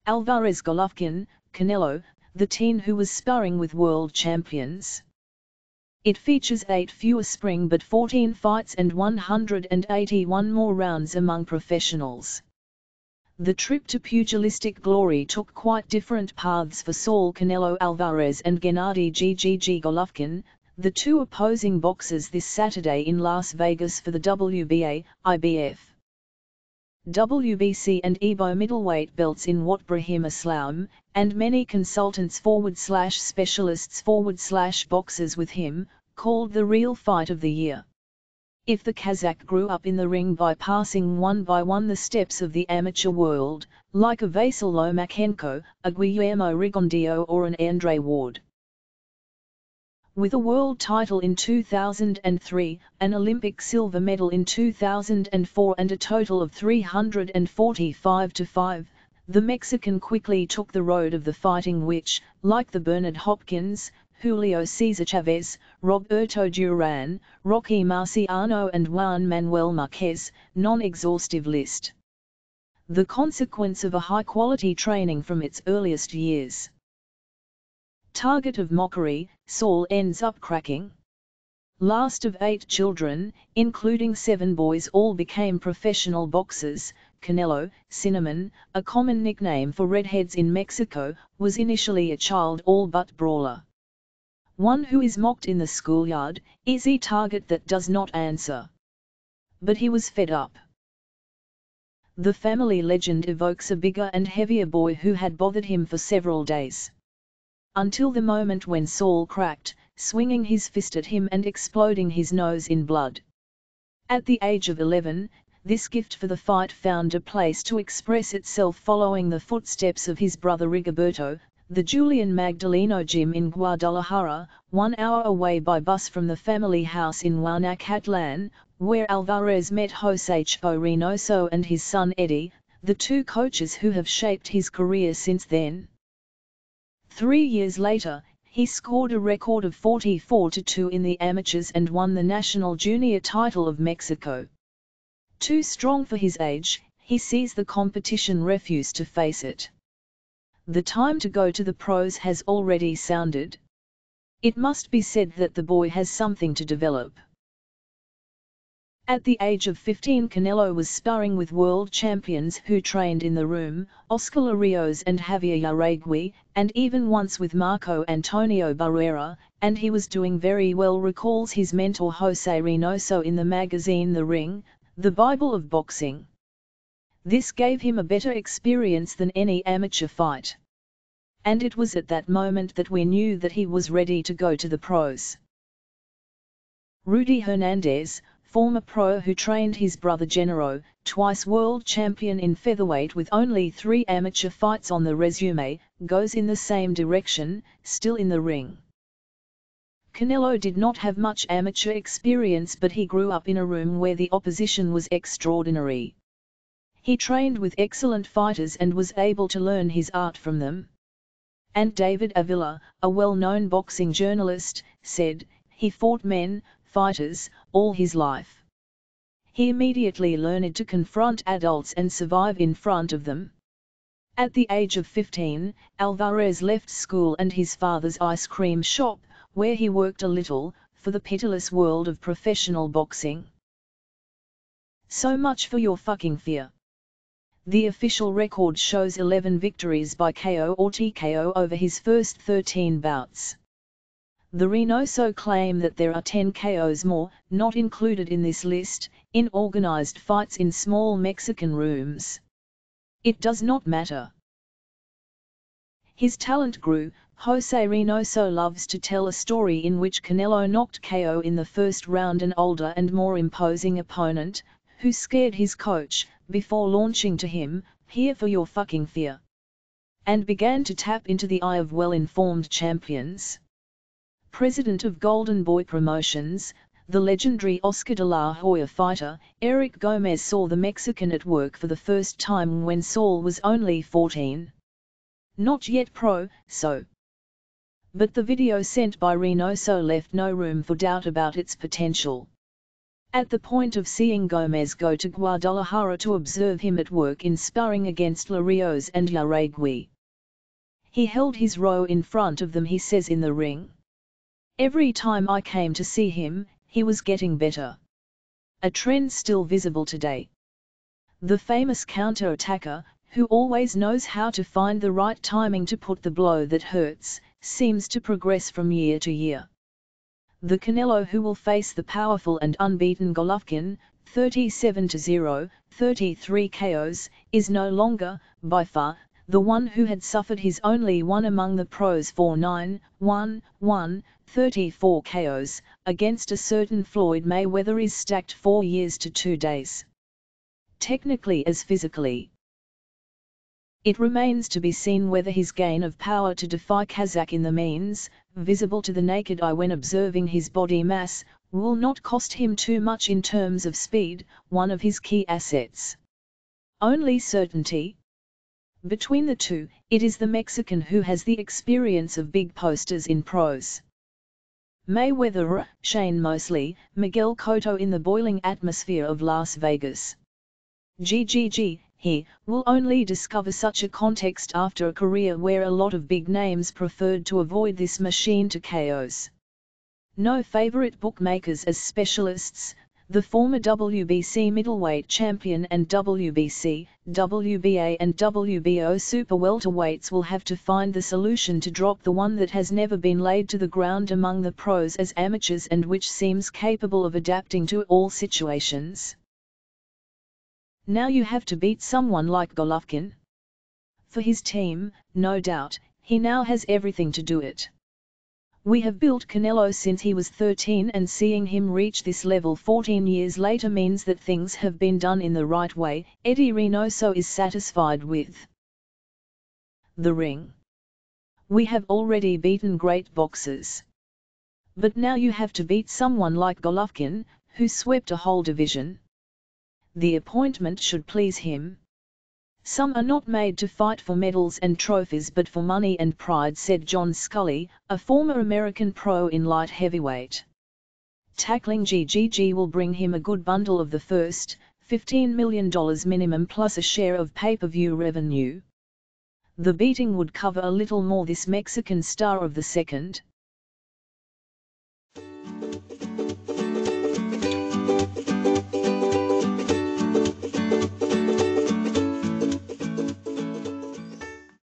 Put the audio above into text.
Alvarez-Golovkin, Canelo, the teen who was sparring with world champions. It features 8 fewer spring but 14 fights and 181 more rounds among professionals. The trip to pugilistic glory took quite different paths for Saul Canelo Alvarez and Gennady Golovkin, the two opposing boxers this Saturday in Las Vegas for the WBA, IBF, WBC and IBO middleweight belts in what Brahim Asloum, and many consultants /specialists /boxers with him, called the real fight of the year. If the Kazakh grew up in the ring by passing one by one the steps of the amateur world, like a Vasyl Lomachenko, a Guillermo Rigondeaux or an Andre Ward. With a world title in 2003, an Olympic silver medal in 2004 and a total of 345-5, the Mexican quickly took the road of the fighting which, like the Bernard Hopkins, Julio Cesar Chavez, Roberto Duran, Rocky Marciano and Juan Manuel Marquez, non-exhaustive list. The consequence of a high-quality training from its earliest years. Target of mockery, Saul ends up cracking. Last of 8 children, including 7 boys, all became professional boxers. Canelo, Cinnamon, a common nickname for redheads in Mexico, was initially a child all-but brawler. One who is mocked in the schoolyard, easy target that does not answer. But he was fed up. The family legend evokes a bigger and heavier boy who had bothered him for several days. Until the moment when Saul cracked, swinging his fist at him and exploding his nose in blood. At the age of 11, this gift for the fight found a place to express itself following the footsteps of his brother Rigoberto, the Julian Magdaleno gym in Guadalajara, 1 hour away by bus from the family house in Juan, where Alvarez met Jose Cho Reynoso and his son Eddie, the 2 coaches who have shaped his career since then. 3 years later, he scored a record of 44-2 in the amateurs and won the national junior title of Mexico. Too strong for his age, he sees the competition refuse to face it. The time to go to the pros has already sounded. It must be said that the boy has something to develop. At the age of 15, Canelo was sparring with world champions who trained in the room, Oscar Rios and Javier Yaregui, and even once with Marco Antonio Barrera, and he was doing very well, recalls his mentor Jose Reynoso in the magazine The Ring, the Bible of boxing. This gave him a better experience than any amateur fight. And it was at that moment that we knew that he was ready to go to the pros. Rudy Hernandez, former pro who trained his brother Gennaro, twice world champion in featherweight with only 3 amateur fights on the resume, goes in the same direction, still in the ring. Canelo did not have much amateur experience, but he grew up in a room where the opposition was extraordinary. He trained with excellent fighters and was able to learn his art from them. And David Avila, a well-known boxing journalist, said, he fought men, fighters, all his life. He immediately learned to confront adults and survive in front of them. At the age of 15, Alvarez left school and his father's ice cream shop, where he worked a little, for the pitiless world of professional boxing. So much for your fucking fear. The official record shows 11 victories by KO or TKO over his first 13 bouts. The Reynoso claim that there are 10 KOs more, not included in this list, in organized fights in small Mexican rooms. It does not matter. His talent grew. Jose Reynoso loves to tell a story in which Canelo knocked KO in the first round an older and more imposing opponent, who scared his coach, before launching to him, "Here for your fucking fear," and began to tap into the eye of well-informed champions. President of Golden Boy Promotions, the legendary Oscar de la Hoya fighter, Eric Gomez saw the Mexican at work for the first time when Saul was only 14. Not yet pro, so. But the video sent by Reynoso left no room for doubt about its potential. At the point of seeing Gomez go to Guadalajara to observe him at work in sparring against Larios and Yaregui. He held his row in front of them, he says in the ring. Every time I came to see him, he was getting better. A trend still visible today. The famous counter-attacker, who always knows how to find the right timing to put the blow that hurts, seems to progress from year to year. The Canelo who will face the powerful and unbeaten Golovkin, 37-0, 33 KOs, is no longer, by far, the one who had suffered his only one among the pros for 9-1-1, 34 KOs, against a certain Floyd Mayweather is stacked 4 years to 2 days. Technically as physically. It remains to be seen whether his gain of power to defy Kazakh in the means, visible to the naked eye when observing his body mass, will not cost him too much in terms of speed, one of his key assets. Only certainty. Between the two, it is the Mexican who has the experience of big posters in pros. Mayweather, Shane Mosley, Miguel Cotto in the boiling atmosphere of Las Vegas. He will only discover such a context after a career where a lot of big names preferred to avoid this machine to KOs. No favorite bookmakers as specialists. The former WBC middleweight champion and WBC, WBA and WBO super welterweights will have to find the solution to drop the one that has never been laid to the ground among the pros as amateurs and which seems capable of adapting to all situations. Now you have to beat someone like Golovkin. For his team, no doubt, he now has everything to do it. We have built Canelo since he was 13 and seeing him reach this level 14 years later means that things have been done in the right way. Eddie Reynoso is satisfied with the ring. We have already beaten great boxers. But now you have to beat someone like Golovkin, who swept a whole division. The appointment should please him. Some are not made to fight for medals and trophies but for money and pride, said John Scully, a former American pro in light heavyweight. Tackling GGG will bring him a good bundle of the first, $15 million minimum plus a share of pay-per-view revenue. The beating would cover a little more this Mexican star of the second.